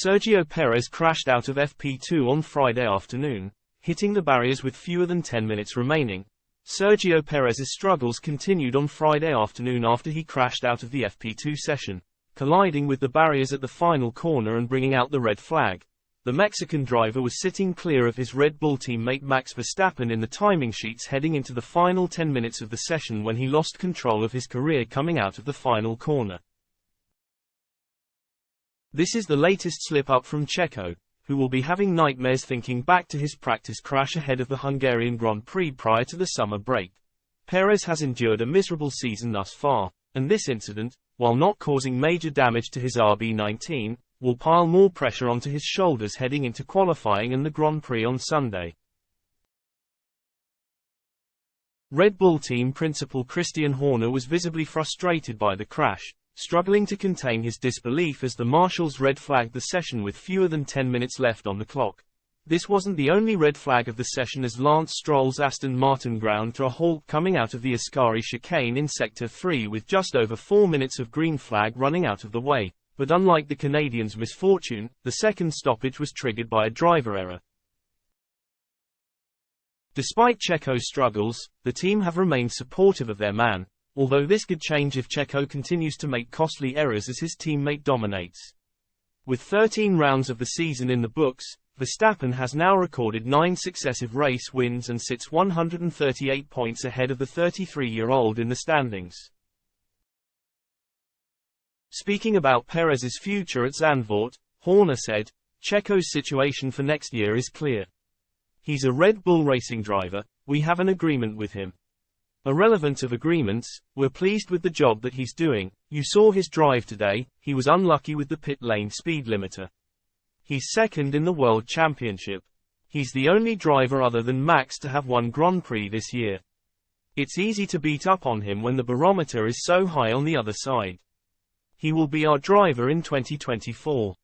Sergio Perez crashed out of FP2 on Friday afternoon, hitting the barriers with fewer than 10 minutes remaining. Sergio Perez's struggles continued on Friday afternoon after he crashed out of the FP2 session, colliding with the barriers at the final corner and bringing out the red flag. The Mexican driver was sitting clear of his Red Bull teammate Max Verstappen in the timing sheets heading into the final 10 minutes of the session when he lost control of his career coming out of the final corner. This is the latest slip-up from Checo, who will be having nightmares thinking back to his practice crash ahead of the Hungarian Grand Prix prior to the summer break. Perez has endured a miserable season thus far, and this incident, while not causing major damage to his RB19, will pile more pressure onto his shoulders heading into qualifying and the Grand Prix on Sunday. Red Bull team principal Christian Horner was visibly frustrated by the crash, struggling to contain his disbelief as the marshals red flagged the session with fewer than 10 minutes left on the clock. This wasn't the only red flag of the session as Lance Stroll's Aston Martin ground to a halt coming out of the Ascari chicane in Sector 3 with just over 4 minutes of green flag running out of the way. But unlike the Canadian's misfortune, the second stoppage was triggered by a driver error. Despite Checo's struggles, the team have remained supportive of their man, although this could change if Checo continues to make costly errors as his teammate dominates. With 13 rounds of the season in the books, Verstappen has now recorded 9 successive race wins and sits 138 points ahead of the 33-year-old in the standings. Speaking about Perez's future at Zandvoort, Horner said, "Checo's situation for next year is clear. He's a Red Bull racing driver, we have an agreement with him. Irrelevant of agreements, we're pleased with the job that he's doing. You saw his drive today, he was unlucky with the pit lane speed limiter. He's second in the World Championship. He's the only driver other than Max to have won Grand Prix this year. It's easy to beat up on him when the barometer is so high on the other side. He will be our driver in 2024.